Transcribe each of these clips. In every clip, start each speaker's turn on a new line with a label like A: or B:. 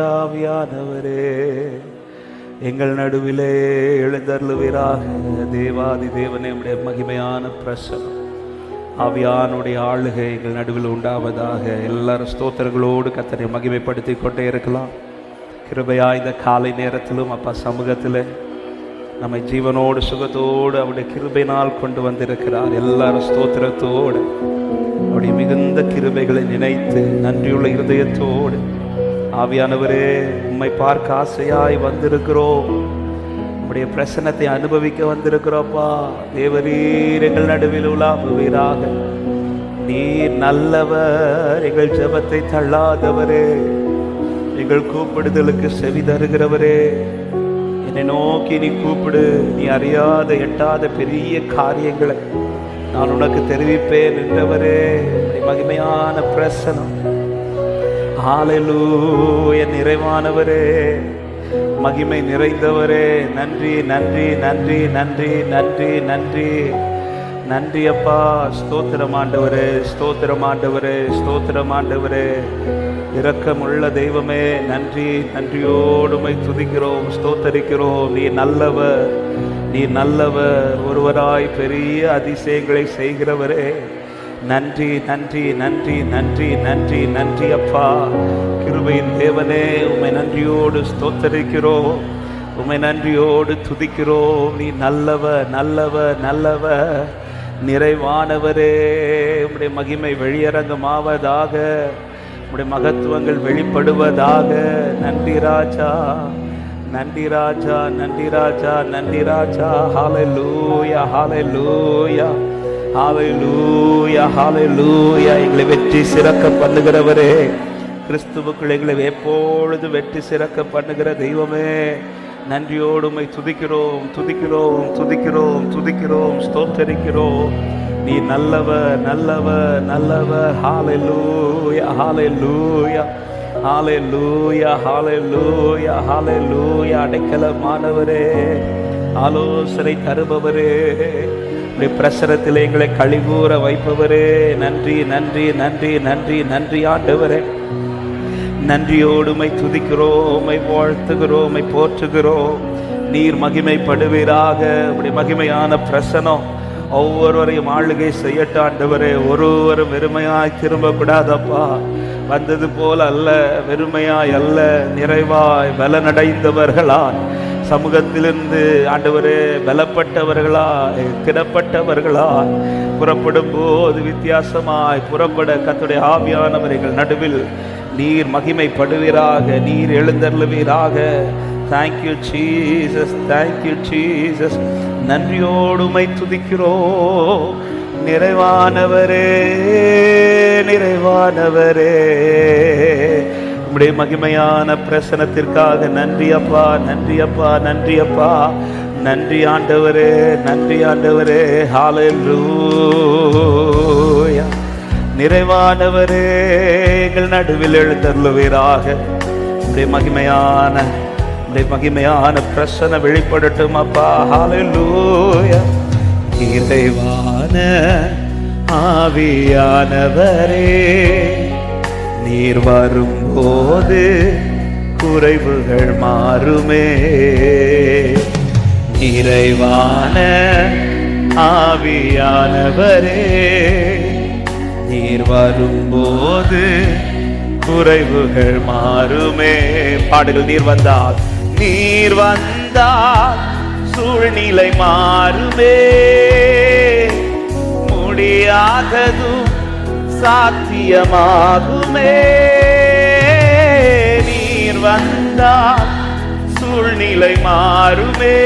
A: ஆவியானவரே, எங்கள் நடுவிலே எழுந்தருளுவீராக. தேவாதி தேவனே, உம்முடைய மகிமையான பிரசனம், ஆவியானுடைய ஆளுகை எங்கள் நடுவில் உண்டாவதாக. எல்லாரும் ஸ்தோத்திரங்களோடு கர்த்தரை மகிமைப்படுத்தி கொண்டே இருக்கலாம். கிருபையா இந்த காலை நேரத்திலும் அப்பா சமூகத்தில் நம்மை ஜீவனோடு சுகத்தோடு அவருடைய கிருபையினால் கொண்டு வந்திருக்கிறார். எல்லாரும் ஸ்தோத்திரத்தோடு அவருடைய மிகுந்த கிருபைகளை நினைத்து நன்றியுள்ள இருதயத்தோடு, ஆவியானவரே உம்மை பார்க்க ஆசையாய் வந்திருக்கிறோம், உம்முடைய பிரசன்னத்தை அனுபவிக்க வந்திருக்கிறோப்பா. தேவரீர் எங்கள் நடுவில் உலாவுவீராக. நீர் நல்லவர், எங்கள் ஜெபத்தை தள்ளாதவரே, எங்கள் கூப்பிடுதலுக்கு செவி தருகிறவரே. என்னை நோக்கி நீ கூப்பிடு, நீ அறியாத எட்டாத பெரிய காரியங்களை நான் உனக்கு தெரிவிப்பேன் என்றவரே. மகிமையான பிரசனம், ஹல்லேலூயா, நிறைவானவரே, மகிமை நிறைந்தவரே, நன்றி நன்றி நன்றி நன்றி நன்றி நன்றி நன்றி அப்பா. ஸ்தோத்திரம் ஆண்டவரே, ஸ்தோத்திரம் ஆண்டவரே, ஸ்தோத்திரம் ஆண்டவரே, இரக்கமுள்ள தெய்வமே, நன்றி. நன்றியோடு உம்மை துதிக்கிறோம், ஸ்தோத்தரிக்கிறோம். நீ நல்லவர், நீ நல்லவர், ஒருவராய் பெரிய அதிசயங்களை செய்கிறவரே. நன்றி நன்றி நன்றி நன்றி நன்றி நன்றி அப்பா. கிருபையின் தேவனே, உம்மை நன்றியோடு ஸ்தோத்தரிக்கிறோம், உம்மை நன்றியோடு துதிக்கிறோம். நீ நல்லவர் நல்லவர் நல்லவர், நிறைவானவரே. உம்முடைய மகிமை வெளியரங்கமாவதாக, உம்முடைய மகத்துவங்கள் வெளிப்படுவதாக. நன்றி ராஜா, நன்றி ராஜா, நன்றி ராஜா, நன்றி ராஜா. ஹல்லேலூயா, ஹல்லேலூயா, ஹல்லேலூயா, ஹல்லேலூயா. எங்களை வெற்றி சிறக்க பண்ணுகிறவரே, கிறிஸ்துவுக்குள் எங்களை எப்பொழுது வெற்றி சிறக்க பண்ணுகிற தெய்வமே, நன்றியோடு உம்மை துதிக்கிறோம் துதிக்கிறோம் துதிக்கிறோம் துதிக்கிறோம், ஸ்தோத்தரிக்கிறோம். நீ நல்லவர் நல்லவர் நல்லவர். ஹல்லேலூயா, ஹல்லேலூயா, ஹல்லேலூயா, ஹல்லேலூயா, ஹல்லேலூயா. அடைக்கலமானவரே, ஆலோசனை தருபவரே, உம்முடைய பிரசனத்தில் எங்களை கழிகூற வைப்பவரே, நன்றி நன்றி நன்றி நன்றி நன்றி ஆண்டவரே. நன்றியோடு உம்மை துதிக்கிறோம், உம்மை வாழ்த்துகிறோம், உம்மை போற்றுகிறோம். நீர் மகிமைப்படுவீராக. உம்முடைய மகிமையான பிரசனம் ஒவ்வொருவரையும் ஆளுகை செய்யட்ட ஆண்டவரே. ஒருவரும் வெறுமையாய் திரும்பக்கூடாதப்பா. வந்தது போல அல்ல, வெறுமையாய் அல்ல, நிறைவாய் பலனடைந்தவர்களாய் சமூகத்திலிருந்து ஆண்டவரே பலப்பட்டவர்களாய் திடப்பட்டவர்களாய் புறப்படும் போது வித்தியாசமாய் புறப்பட கர்த்தருடைய ஆவியானவர்கள் நடுவில் நீர் மகிமைப்படுவீராக, நீர் எழுந்தருளுவீராக. Thank you Jesus, thank you Jesus. நன்றியோடு உம்மை துதிக்கிறோம். நிறைவானவரே, நிறைவானவரே, உம்முடைய மகிமையான பிரசனத்திற்காக நன்றி அப்பா, நன்றி அப்பா, நன்றி அப்பா, நன்றி ஆண்டவரே, நன்றி ஆண்டவரே. ஹல்லேலூயா, நிறைவானவரே, எங்கள் நடுவில் எழுந்தருளுவீராக. உம்முடைய மகிமையான மகிமையான பிரசன வெளிப்படட்டும் அப்பா. ஹல்லேலூயா. இறைவான ஆவியானவரே, நீர் வரும்போது குறைவுகள் மாறுமே. நிறைவான ஆவியானவரே, நீர் வரும்போது குறைவுகள் மாறுமே. பாடுகள். நீர் வந்தால், நீர் வந்தால் சூழ்நிலை மாறுமே. முடியாததும் சாத்தியமாகுமே. நீர் வந்தால் சூழ்நிலை மாறுமே.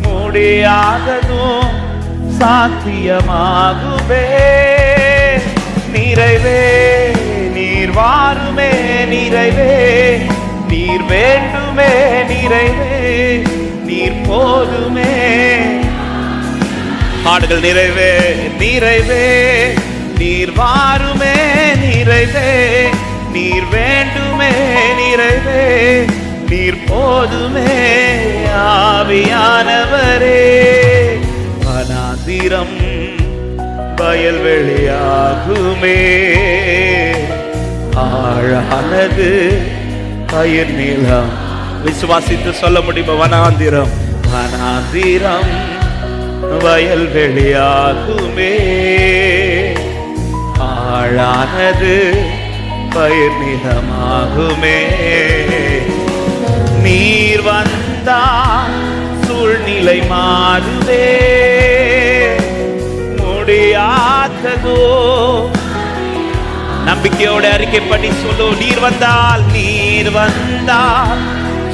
A: முடியாததும் சாத்தியமாகுமே. நிறைவே நீர் வாருமே, நிறைவே நீர் வேண்டுமே, நிறைவே நீர் போதுமே. பாடுகள். நிறைவே நிறைவே நீர் வாருமே, நிறைவே நீர் வேண்டுமே, நிறைவே நீர் போதுமே. ஆவியானவரே, வனாந்திரம் வயல்வெளியாகுமே. ஆழானது பயிர் நிலம். விசுவாசித்து சொல்ல முடியுமா? வனாந்திரம் வனாந்திரம் வயல்வெளியாகுமே. ஆழானது பயிர் நிலமாகுமே. நீர் வந்தால் சூழ்நிலை மாறுவே. முடியாததோ நம்பிக்கையோட அறிக்கை பண்ணி சொல்லு. நீர் வந்தால்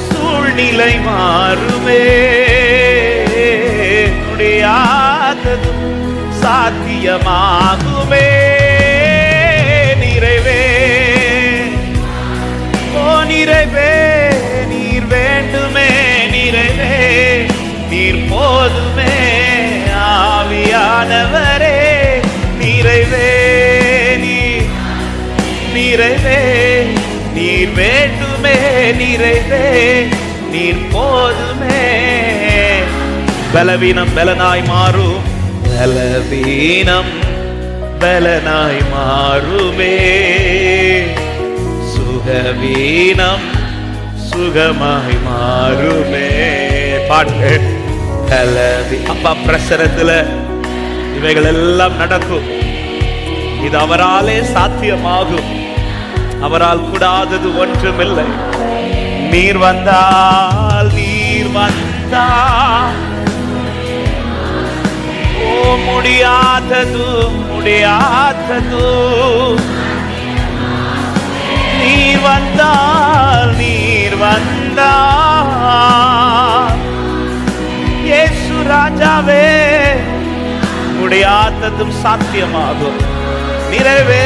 A: சூழ்நிலை மாறுமே. முடியாதது சாத்தியமாகுமே. நிறைவே ஓ நிறைவே நீர் வேண்டுமே. நிறைவே நீர் போதுமே. ஆவியானவரே நிறைவே நிறைவே நீர் வேண்டுமே. நிறைவே நீர் போதுமே. பலவீனம் பலனாய் மாறும். பலவீனம் பலனாய் மாறுமே. சுகவீனம் சுகமாய் மாறுமே. பாட்டு அப்பா பிரசரத்துல இவைகள் எல்லாம் நடக்கும். இது அவராலே சாத்தியமாகும். அவரால் கூடாதது ஒன்றுமில்லை. நீர் வந்தால் ஓ முடியாதது நீர் வந்தால் இயேசு ராஜாவே முடியாததும் சாத்தியமாகும். நிறைவே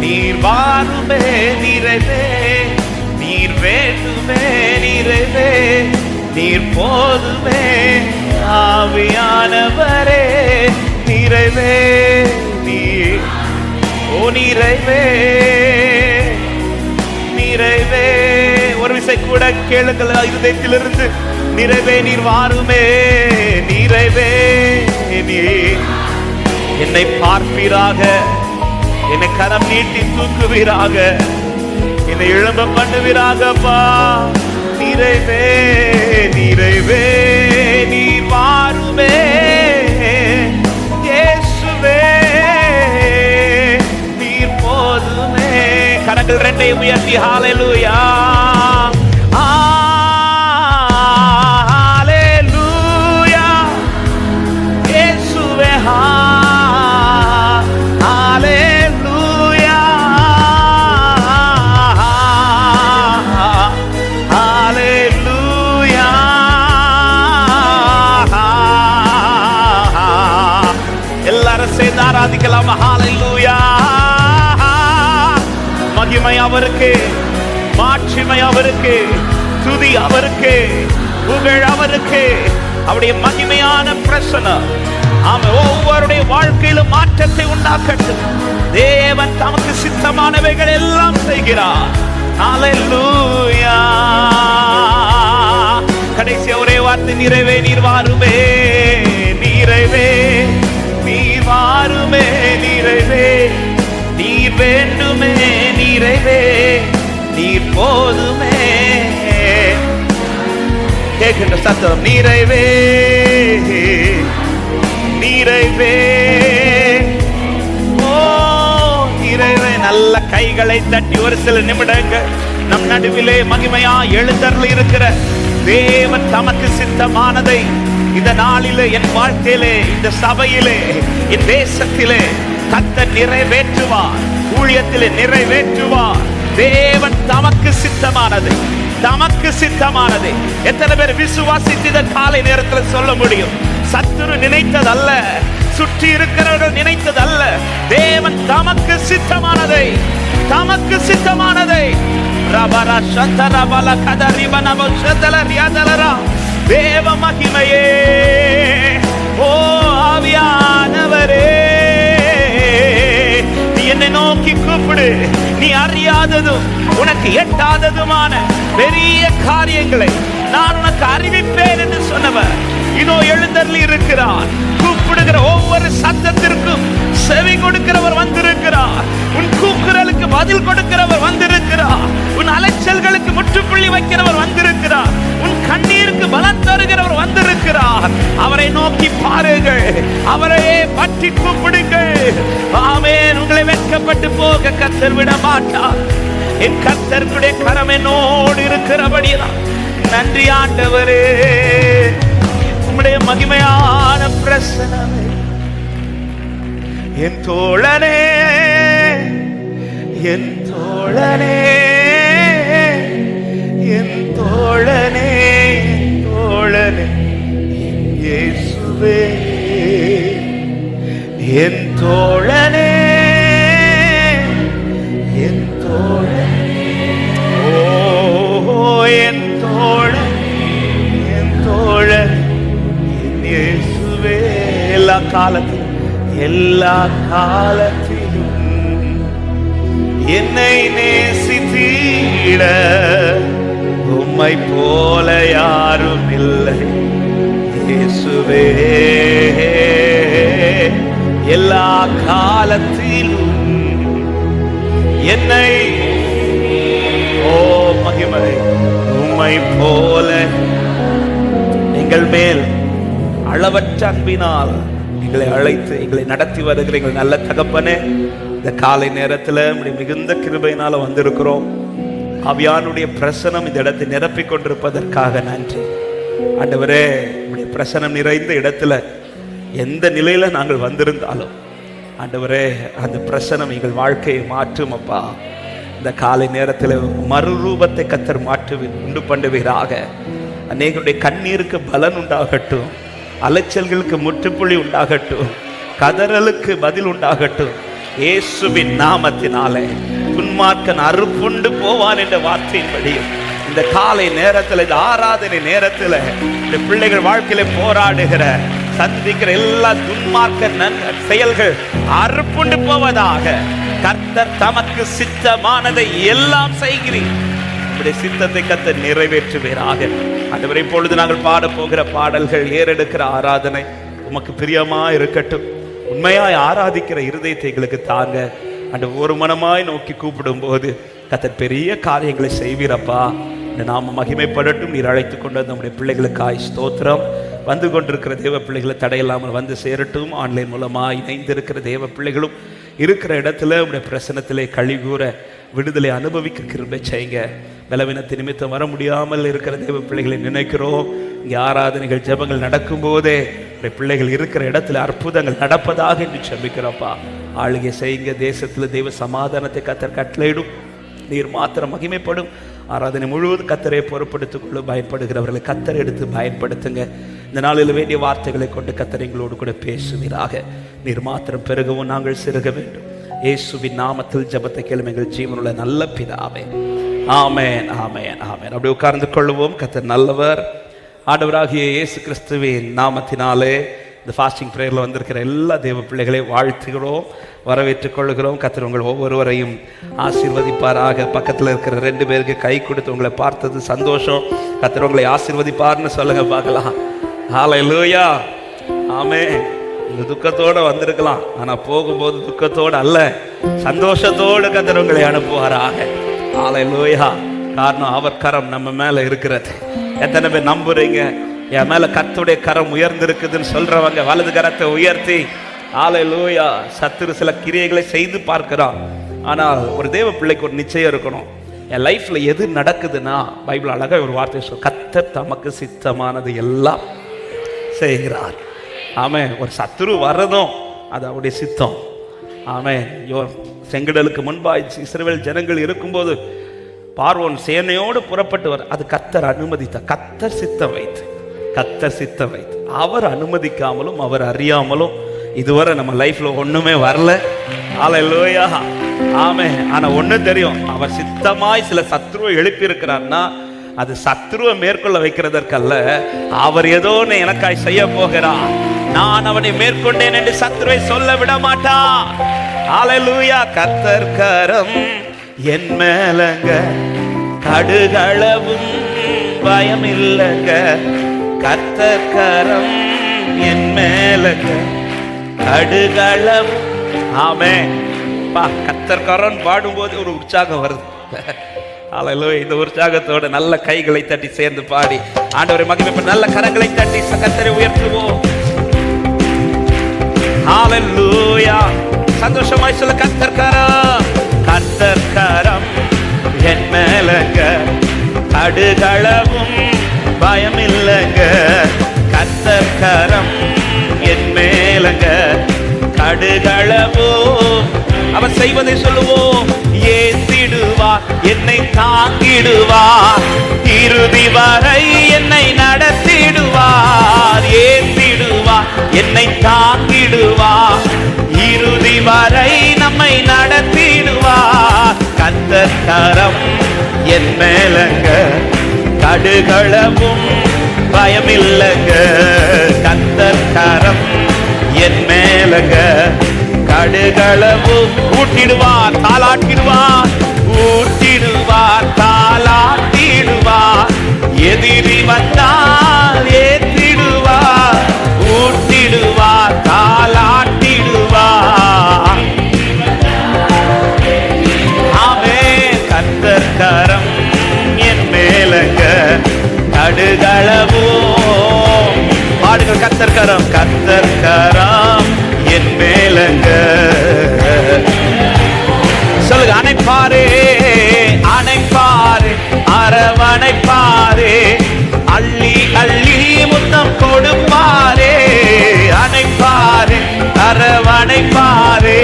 A: நீர் வாருமே. நிறைவே நீர் வேண்டுமே. நிறைவே நீர் போதுமே. ஆவியானவரே நிறைவே நீர் ஓ நிறைவே ஒரு விசை கூட கேளுங்கள் இருதயத்திலிருந்து. நிறைவே நீர் வாருமே. நிறைவே நீர் என்னை பார்ப்பீராக. என்னை கரம் நீட்டி தூக்குவீராக. என்னை எழும்ப பண்ணுவீராகப்பா. நிறைவே நீர் வாருமே. இயேசுவே நீர் போதுமே. கரங்கள் ரெண்டையும் உயர்த்தி ஹல்லேலூயா ஹல்லேலூயா. இயேசுவே ஹல்லேலூயா ஹல்லேலூயா. எல்லாரும் சேர்ந்து ஆராதிக்கலாம். ஹல்லேலூயா. மகிமை அவருக்கு, மாட்சிமை அவருக்கு, துதி அவருக்கு, புகழ் அவருக்கு. அவருடைய மகிமையான பிரசன்னம் ஒவ்வொருடைய வாழ்க்கையிலும் மாற்றத்தை உண்டாக்கட்டும். தேவன் தமக்கு சித்தமானவைகள் எல்லாம் செய்கிறார். ஹல்லேலூயா. கடைசி ஒரே வார்த்தை நிறைவே நீர் வாருமே. நிறைவே நீர் வாருமே. நிறைவே நீர் வேண்டுமே. நிறைவே நீர் போதுமே. கேட்கின்ற சத்தம் நிறைவே ஓ நிறைவே. நல்ல கைகளை தட்டி ஒரு சில நிமிடங்கள் நம் நடுவிலே மகிமையா எழுந்தருளி இருக்கிற தேவன் தமக்கு சித்தமானதை இந்த நாளிலே, என் வாழ்க்கையிலே, இந்த சபையிலே, என் தேசத்திலே கர்த்தர் நிறைவேற்றுவார். ஊழியத்திலே நிறைவேற்றுவார். தேவன் தமக்கு சித்தமானதை எத்தனை பேர் விசுவாசித்து இந்த காலை நேரத்தில் சொல்ல முடியும்? சத்துரு நினைத்ததல்ல, சுற்றி இருக்கிறவர்கள் நினைத்ததல்ல. தேவன் தமக்கு சித்தமானதை தேவ மகிமையே ஓ ஆவியானவரே என்னை நோக்கி கூப்பிடு. நீ அறியாததும் உனக்கு எட்டாததுமான பெரிய காரியங்களை நான் உனக்கு அறிவிப்பேன் என்று சொன்னவர் இதோ எழுந்தருளி இருக்கிறார். கூப்பிடுகிற ஒவ்வொரு சத்தத்திற்கும் செவி கொடுக்கிறவர் வந்திருக்கிறார். பதில் கொடுக்கிறவர் வந்திருக்கிறார். உன் அலைச்சல்களுக்கு முற்றுப்புள்ளி வைக்கிறவர் வந்திருக்கிறார். உன் கண்ணீருக்கு பலம் தருகிறவர் வந்திருக்கிறார். அவரை நோக்கி பாருங்கள், அவரையே பற்றி கூப்பிடுங்கள். ஆமென். உங்களை வெட்கப்பட்டு போக கர்த்தர் விட மாட்டார். என் கர்த்தருடைய கரம் என்னோடு இருக்கிறபடியால் நன்றி ஆண்டவரே. உம்முடைய மகிமையான பிரசன்னமே என் தோழனே, என் தோழனே, என் தோழனே, என் தோழனே, இயேசுவே என் தோழனே, என் தோழனே, ஓ என் தோழன், என் தோழன், என் இயேசுவே. எல்லா காலத்திலும், எல்லா காலத்திலும் என்னை நேசித்தீட உம்மை போல யாரும் இல்லை இயேசுவே. எல்லா காலத்திலும் என்னை, ஓ மகிமை, உம்மை போல எங்கள் மேல் அளவற்ற அன்பினால் எங்களை அழைத்து எங்களை நடத்தி வருகிற எங்கள் நல்ல தகப்பனே, இந்த காலை நேரத்தில் மிகுந்த கிருபையினால வந்திருக்கிறோம். ஆவியானுடைய பிரசனம் இந்த இடத்தை நிரப்பிக் கொண்டிருப்பதற்காக நன்றி ஆண்டவரே. உடைய பிரசனம் நிறைந்த இடத்துல எந்த நிலையில நாங்கள் வந்திருந்தாலும் ஆண்டவரே, அந்த பிரசனம் எங்கள் வாழ்க்கையை மாற்றும் அப்பா. இந்த காலை நேரத்தில் மறுரூபத்தை கர்த்தர் உண்டு பண்ணுவீராக. அநேகருடைய கண்ணீருக்கு பலன் உண்டாகட்டும், அலைச்சல்களுக்கு முற்றுப்புள்ளி உண்டாகட்டும், கதறலுக்கு பதில் உண்டாகட்டும். இயேசுவின் நாமத்தினாலே துன்மார்க்கன் அறுப்புண்டு போவான் என்ற வார்த்தையின்படி இந்த காலை நேரத்தில், இந்த ஆராதனை நேரத்தில் இந்த பிள்ளைகள் வாழ்க்கையில போராடுகிற சந்திக்கிற எல்லா துன்மார்க்க செயல்கள் அறுப்புண்டு போவதாக. கர்த்தர் தமக்கு சித்தமானதை எல்லாம் செய்கிறீர். நம்முடைய சித்தத்தை கர்த்தர் நிறைவேற்றுவீராக. ஆண்டவரே, இப்பொழுது நாங்கள் பாட போகிற பாடல்கள், ஏறெடுக்கிற ஆராதனை உமக்கு பிரியமா இருக்கட்டும். உண்மையாய் ஆராதிக்கிற இருதயத்தை எங்களுக்கு தாங்க. அந்த ஒரு மனமாய் நோக்கி கூப்பிடும் போது கர்த்தர் பெரிய காரியங்களை செய்வீரப்பா. இந்த நாம மகிமைப்படட்டும். நீர் அழைத்து கொண்டு வந்த நம்முடைய பிள்ளைகளுக்காய் ஸ்தோத்திரம். வந்து கொண்டிருக்கிற தேவ பிள்ளைகளை தடையில்லாமல் வந்து சேரட்டும். ஆன்லைன் மூலமாக இணைந்திருக்கிற தேவ பிள்ளைகளும் இருக்கிற இடத்துல உடைய பிரசனத்திலே கழிகூற விடுதலை அனுபவிக்க கிருபை செய்யுங்க. பலவீனத்தை நிமித்தம் வர முடியாமல் இருக்கிற தேவ பிள்ளைகளை நினைக்கிறோம். இங்கே ஆராதனைகள் ஜெபங்கள் நடக்கும் போதே பிள்ளைகள் இருக்கிற இடத்துல அற்புதங்கள் நடப்பதாக என்று ஜெபிக்கிறோம்ப்பா. ஆளுகை செய்யுங்க. தேசத்தில் தெய்வ சமாதானத்தை கர்த்தர் கட்டளையிடும். நீர் மாத்திரம் மகிமைப்படும். ஆராதனை முழுவதும் கர்த்தரை பொறுப்படுத்திக் கொள்ள பயன்படுகிறவர்களை கர்த்தரை எடுத்து பயன்படுத்துங்க. இந்த நாளில் வேண்டிய வார்த்தைகளை கொண்டு கர்த்தர் எங்களோடு கூட பேசுவீராக. நீர் மாத்திரம் பெருகவும் நாங்கள் சிறுக வேண்டும். இயேசுவின் நாமத்தில் ஜெபத்தை கேளும் எங்கள் ஜீவனுள்ள நல்ல பிதாவே. ஆமென், ஆமென், ஆமென். அப்படி உட்கார்ந்து கொள்வோம். கர்த்தர் நல்லவர். ஆண்டவராகிய இயேசு கிறிஸ்துவின் நாமத்தினாலே இந்த ஃபாஸ்டிங் ப்ரேயரில் வந்திருக்கிற எல்லா தேவ பிள்ளைகளை வாழ்த்துகிறோம், வரவேற்றுக் கொள்கிறோம். கர்த்தர் உங்கள் ஒவ்வொருவரையும் ஆசீர்வதிப்பாராக. பக்கத்தில் இருக்கிற 2 பேருக்கு கை கொடுத்து உங்களை பார்த்தது சந்தோஷம். கர்த்தர் உங்களை ஆசீர்வதிப்பார்னு சொல்லுங்க பார்க்கலாம். ஹல்லேலூயா, ஆமென். இந்த துக்கத்தோடு வந்திருக்கலாம், ஆனால் போகும்போது துக்கத்தோடு அல்ல, சந்தோஷத்தோடு கர்த்தர் உங்களை அனுப்புவாராக. ஹல்லேலூயா. காரணம் அவர் கரம் நம்ம மேலே இருக்கிறது. எத்தனை பேர் நம்புறீங்க? என் மேல கர்த்தருடைய கரம் உயர்ந்திருக்குதுன்னு சொல்றவங்க வலது கரத்தை உயர்த்தி ஹல்லேலூயா. சத்துரு சில கிரியைகளை செய்து பார்க்கிறான், ஆனால் ஒரு தேவ பிள்ளைக்கு ஒரு நிச்சயம் இருக்கணும். என் லைஃப்ல எது நடக்குதுன்னா, பைபிள் அழகா ஒரு வார்த்தை சொல்ல, கர்த்தர் தமக்கு சித்தமானது எல்லாம் செய்கிறார். ஆமென். ஒரு சத்துரு வர்றதும் அது அவருடைய சித்தம். ஆமென். செங்கடலுக்கு முன்பாய் இஸ்ரவேல் ஜனங்கள் இருக்கும்போது பார்வோன் சேனையோடு புறப்பட்டு வர, அது கர்த்தர் அனுமதித்தார். கர்த்தர் சித்தம் வைத்து, கர்த்தர் சித்தம் வைத்து, அவர் அனுமதிக்காமலும் அவர் அறியாமலும் இதுவரை நம்ம லைஃப்ல ஒண்ணுமே வரல. ஹல்லேலூயா, ஆமென். ஆனா ஒண்ணு தெரியும், அவர் சித்தமாய் சில சத்ருவை எழுப்பி இருக்கிறார்னா அது சத்ருவை மேற்கொள்ள வைக்கிறதற்கல்ல, அவர் ஏதோ எனக்காய் செய்ய போகிறார், நான் அவனை மேற்கொண்டேன் என்று சத்ருவை சொல்ல விட மாட்டார். ஹல்லேலூயா. கர்த்தர் கரம் என் மேலங்க, கடுகளவும் பயம் இல்லங்க. கர்த்தர் கரம் என் மேலங்க, கடுகளவும், ஆமென், கத்தர்காரன் பாடும்போது ஒரு உற்சாகம் வருது. ஹல்லேலூயா. இந்த உற்சாகத்தோட நல்ல கைகளை தட்டி சேர்ந்து பாடி ஆண்டவரை மகிமைப்பட நல்ல கரங்களை தட்டி கர்த்தரை உயர்த்துவோம். ஹல்லேலூயா. சந்தோஷமாய் சொல்ல, கர்த்தர்காரம், கர்த்தர்காரம் என் மேலங்க, கடுகளவும் பயமில்லைங்க. கர்த்தர்காரம் என் மேலங்க, கடுகளவும் அவர் செய்வதை சொல்லுவோம். ஏந்திடுவார், என்னை தாங்கிடுவார், இறுதி வரை என்னை நடத்திடுவார். ஏந்திடுவார், என்னை தாங்கிடுவார், இறுதி வரை நம்மை நடத்திடுவார். கர்த்தர்காரம் என் மேலங்க, கடுகளவும் பயமில்லைங்க. கர்த்தர்காரம் என் மேலங்க, கடுகளவு ஊட்டிடுவார், தாளாட்டிடுவார், ஊட்டிடுவார், தாளாட்டிடுவார். எதிரி வந்தால் ஏற்றிடுவார், ஊட்டிடுவார், தாளாட்டிடுவார். ஆமென். கர்த்தர்காரம் என் மேலங்க, கடுகளவு பாடுங்கள். கர்த்தர்காரம், கர்த்தர்காரம் என் மேலங்க. சொல்லுங்க. அணைப்பாரே, அணைப்பாரே, அரவணைப்பாரே, அள்ளி அள்ளி முத்தம் கொடுப்பாரே. அணைப்பாரே, அரவணைப்பாரே.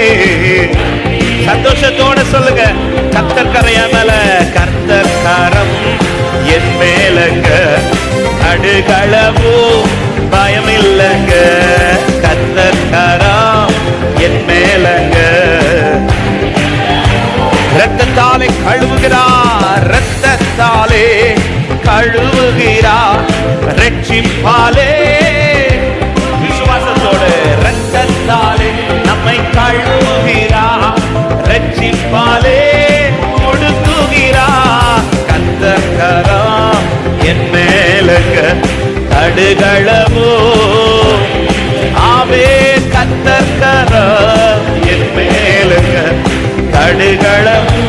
A: சந்தோஷத்தோட சொல்லுங்க. கர்த்தர்காரம் என் மேல, கர்த்தர்காரம் என் மேலங்க, கடுகளவு பயமில்லைங்க. கர்த்தர்காரம் என் மேலங்க. இரத்தத்தாலே கழுவுகிறார், இரத்தத்தாலே கழுவுகிறார், ரட்சிப்பாலே. விசுவாசத்தோடு இரத்தத்தாலே நம்மை கழுவுகிறார், ரட்சிப்பாலே கொடுக்குகிறார். கர்த்தர்காரம் என் மேலங்க, கடுகளவு. ஆமென். கர்த்தர்காரம் என் மேலங்க, கடுகளவு.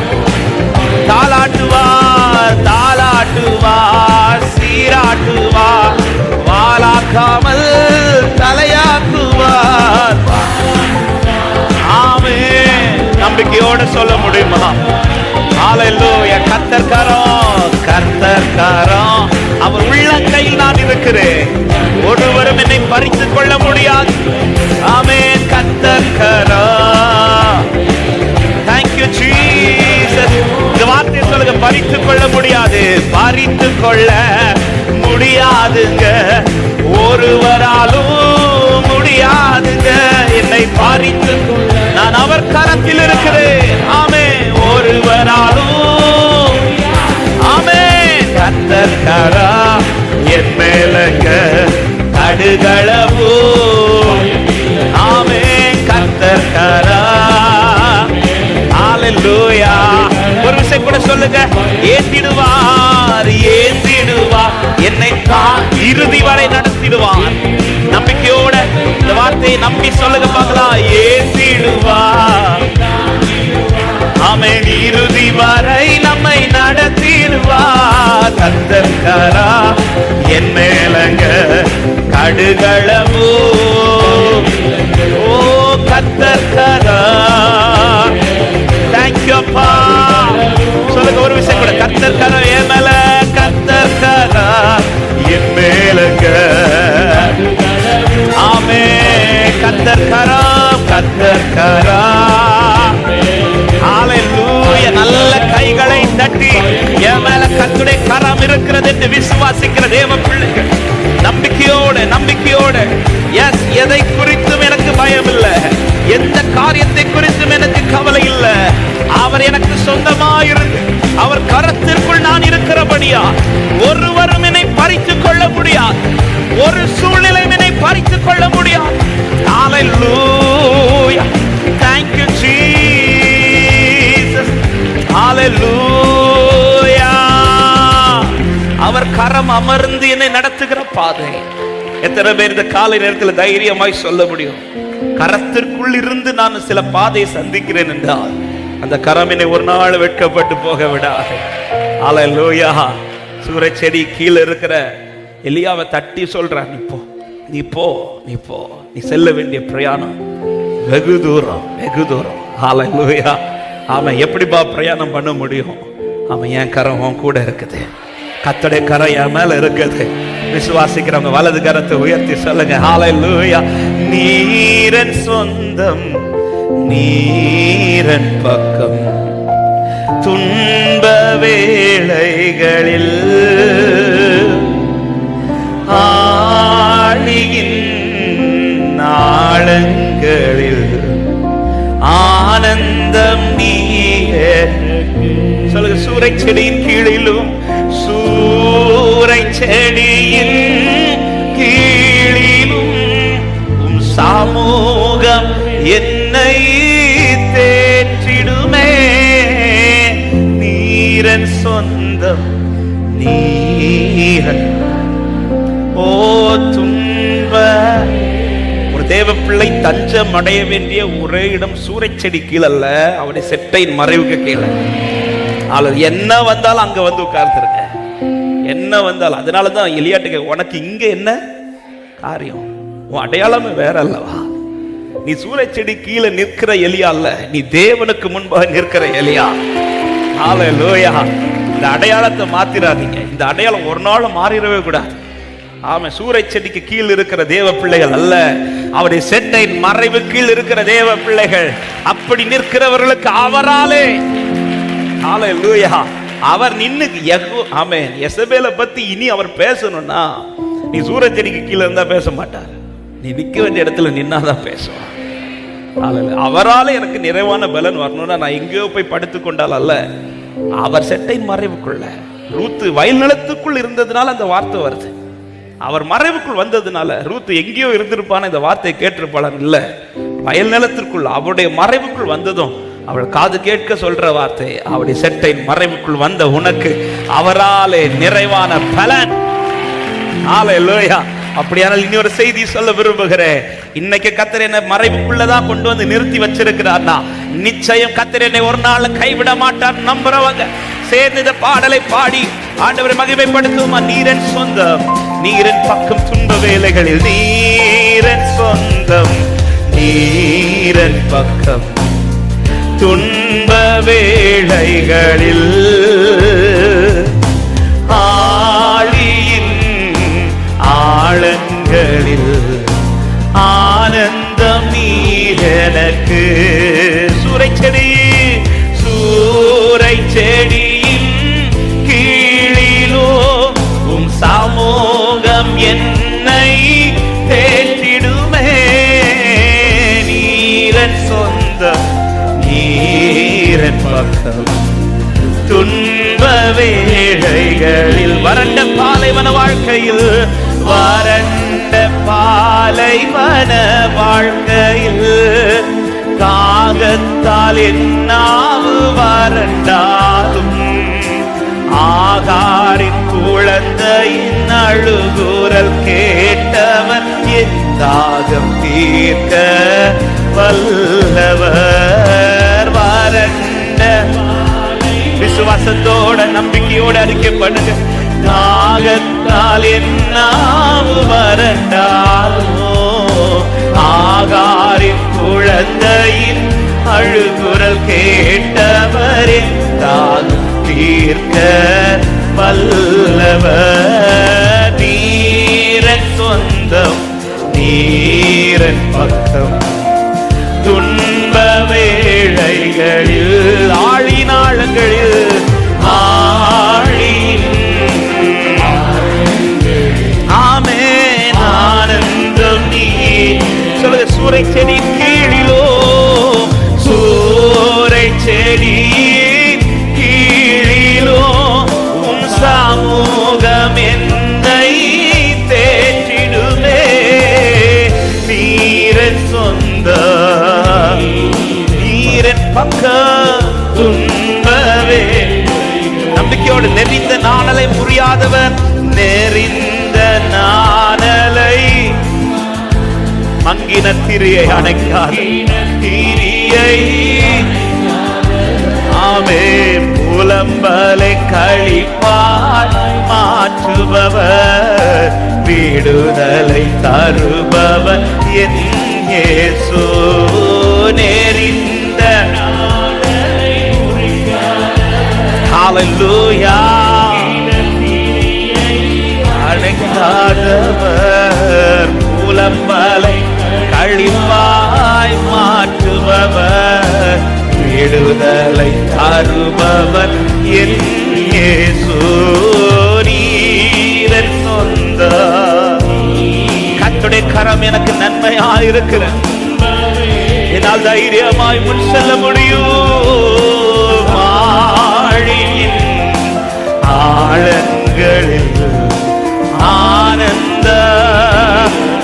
A: தாளாட்டுவார், தாளாட்டுவார், சீராட்டுவார், வாளாக்காமல் தலையாக்குவார். ஆமென். நம்பிக்கையோட சொல்ல முடியுமா? ஹல்லேலூயா. கர்த்தர்காரம், கர்த்தர்காரம் அவர் உள்ளங்கையில் நான் இருக்கிறேன், ஒருவரும் என்னை பறித்துக் கொள்ள முடியாது. ஆமென். கர்த்தர்காரம். Thank you Jesus. இந்த வார்த்தையை சொல்லுங்க. பறித்துக் கொள்ள முடியாது, பறித்துக் கொள்ள முடியாதுங்க, ஒருவராலும் முடியாதுங்க. என்னை பறித்து நான் அவர் கரத்தில் இருக்கிறேன். ஆமென். ஒருவராலும். ஆமென். கர்த்தர்காரம் என் மேலங்க, கடுகளவு. ஆமென். கர்த்தர்காரம். ஹல்லேலூயா. ஒரு விஷயம் கூட சொல்லுங்க. ஏத்திடுவார், ஏத்திடுவார், என்னை இறுதி வரை நடத்திடுவார். நம்பிக்கையோட இந்த வார்த்தையை நம்பி சொல்லுங்க பார்க்கலாம். ஏத்திடுவார். ஆமென். இறுதி வரை நம்மை நடத்திடுவார். கர்த்தர்காரம் என் மேலங்க, கடுகளவு. ஓ கர்த்தர்காரம். தேங்க்யூ அப்பா. சொல்லுங்க ஒரு விஷயம் கூட. கர்த்தர்காரம் என் மேல, கர்த்தர்காரம் என் மேலங்க. ஆமென். கர்த்தர்காரம், கர்த்தர்காரம். ஹல்லேலூயா. நல்ல கைகளை தட்டி என் மேல கர்த்தருடைய கரம் இருக்கிறது என்று விசுவாசிக்கிற தேவ பிள்ளைகள் நம்பிக்கையோடு, நம்பிக்கையோடு. எஸ், எதை குறித்தும் எனக்கு பயம் இல்லை, எந்த காரியத்தை குறித்தும் எனக்கு கவலை இல்லை. அவர் எனக்கு சொந்தமாயிருந்து அவர் கரத்திற்குள் நான் இருக்கிறபடியா ஒருவரும் என்னை பறித்துக் கொள்ள முடியாது, ஒரு சூழ்நிலை என்னை பறித்துக் கொள்ள முடியாது. ஹல்லேலூயா. Thank you Jesus. ஹல்லேலூயா. அவர் கரம் அமர்ந்து என்னை நடத்துகிற பாதை. எத்தனை பேர் இந்த காலை நேரத்தில் தைரியமாய் சொல்ல முடியும்? கரத்திற்குள் இருந்து நான் சில பாதையை சந்திக்கிறேன் என்றால் அந்த கரம் என்னை ஒரு நாள் வெட்கப்பட்டு போக விடாது. அல்லேலூயா. சூறை செடி கீழே இருக்கிற எலியாவை தட்டி சொல்றான், நீ போ, நீ செல்ல வேண்டிய பிரயாணம் வெகு தூரம், வெகு தூரம். அல்லேலூயா. அவன் எப்படிப்பா பிரயாணம் பண்ண முடியும்? அவன் என் கரம் கூட இருக்குது, கர்த்தருடைய கரம் என் மேல இருக்குது. விசுவாசிக்கிறவங்க வலது கரத்தை உயர்த்தி சொல்லுங்க, ஹல்லேலூயா. நீரன் சொந்தம், நீரன் பக்கம், துன்ப வேளைகளில் ஆழியின் நாளங்களில் ஆனந்தம் நீயே. சொல்லுங்க, சூறை செடியின் கீழிலும், சூறை செடியின் கீழிலும் உம் சமூகம் என்னை தேற்றிடுமே. நீரன் சொந்தம், நீரன். ஓ துன்ப, ஒரு தேவ பிள்ளை தஞ்சம் அடைய வேண்டிய ஒரே இடம் சூறை செடி கீழ அல்ல, அவருடைய செட்டையின் மறைவுக்கு கீழே. என்ன வந்தாலும் அங்க வந்து உட்கார்ந்துருங்க, என்ன வந்தாலும். அதனாலதான் எலியாட்டுக்கு, உனக்கு இங்க என்ன காரியம்? உன் அடையாளமே வேற அல்லவா? நீ சூறை செடி கீழே நிற்கிற எலியா அல்ல, நீ தேவனுக்கு முன்பாக நிற்கிற எலியா. ஹல்லேலூயா. இந்த அடையாளத்தை மாத்திராதீங்க. இந்த அடையாளம் ஒரு நாள் மாறிடவே கூடாது. ஆமாம், சூறை செடிக்கு கீழ் இருக்கிற தேவ பிள்ளைகள் அல்ல, அவருடைய செட்டையின் மறைவு கீழ் இருக்கிற தேவ பிள்ளைகள். அப்படி நிற்கிறவர்களுக்கு அவராலே, ஹல்லேலூயா, அவர் நின்னு. ஆமென். எசபேலை பத்தி இனி அவர் பேசணும்னா நீ சூறை செடிக்கு கீழே இருந்தா பேச மாட்டார், நீ நிற்க வேண்டிய இடத்துல நின்னாதான் பேசுவார். அவராலே எனக்கு நிறைவான பலன் வரணும்னா நான் எங்கேயோ போய் படுத்துக் கொண்டால் அல்ல, அவர் செட்டையின் மறைவுக்குள்ள. ரூத்து வயல் நிலத்துக்குள் இருந்ததுனால அந்த வார்த்தை வருது, அவர் மறைவுக்குள் வந்ததுனால. ரூத்து எங்கேயோ இருந்திருப்பான இந்த வார்த்தையை கேட்டிருப்பாளன் இல்ல, வயல் நிலத்திற்குள் அவருடைய மறைவுக்குள் வந்ததும் அவள் காது கேட்க சொல்ற வார்த்தை, அவருடைய செட்டையின் மறைவுக்குள் வந்த உனக்கு அவராலே நிறைவான பலன். ஹல்லேலூயா. அப்படியானால் இன்னொரு செய்தி சொல்ல விரும்புகிறேன். இன்னைக்கு கர்த்தர் என்ன மறைவுக்குள்ளதான் கொண்டு வந்து நிறுத்தி வச்சிருக்கிறார்னா, நிச்சயம் கர்த்தர் என்னை ஒரு நாள் கைவிட மாட்டார். நம்புறவங்க சேர்ந்து இந்த பாடலை பாடி ஆண்டவரை மகிமைப்படுத்துமா. நீரன் சொந்தம், நீரன் பக்கம், துன்ப வேளைகளில் நீரன் சொந்தம், நீரன் பக்கம், துன்ப வேளைகளில் ஆழியின் ஆழங்களில் ஆனந்தம் நீ எனக்கு. சூறை செடி, சூறை செடியின் கீழிலோ உம் சமூகம் என்னை தேற்றிடுமே. நீரன் சொந்தம், நீரன் பக்கம், துன்ப வேளைகளில். வறண்ட பாலைவன வாழ்க்கையில், வறண்ட பாலைவன வாழ்க்கையில் தாகத்தால் என்னாவு வறண்டாலும் ஆகாரின் குழந்தையின் அழுகுரல் கேட்டவன் என் தாகம் தீர்க்க வல்லவர். வறண்ட விசுவாசத்தோட நம்பிக்கையோட அறிக்கை பண்ணுங்க. தாகத்தால் என்னாவு வறண்டாலும் ஆகாரின் குழந்தையின் அழுகுரல் கேட்டவரின் தாகம் தீர்க்க வல்லவர். நீரன் சொந்தம், நீரன் பக்கம், துன்ப வேளைகளில் ஆழினாளங்களில் ஆழியின் ஆமென் ஆனந்தம் நீ. சொல்லுங்க, சூறை செடி கீழிலோ, சூறை செடி கீழிலோ உம் சமூகம் என்னை தேற்றிடுமே. நீரன் சொந்தம், நீரன் பக்கம், துன்பவே. நம்பிக்கையோடு நெறிந்த நாணலை முறியாதவர், நெறிந்த நாணலை மங்கின திரியை அணைக்காத திரியை ஆமே புலம்பலை கழிப்பாய் மாற்றுபவர் விடுதலை தருபவர் என் இயேசு நேரிந்த ஹல்லேலூயா அணைக்காதவர் புலம்பலை கழிப்பாய் மாற்றுபவர் விடுதலை தருபவர் என் இயேசு நீரன் சொந்த கர்த்தருடைய கரம் எனக்கு நன்மையாயிருக்கிற என்னால் தைரியமாய் முன் செல்ல முடியும் ஆழியின் ஆழங்களில் ஆனந்த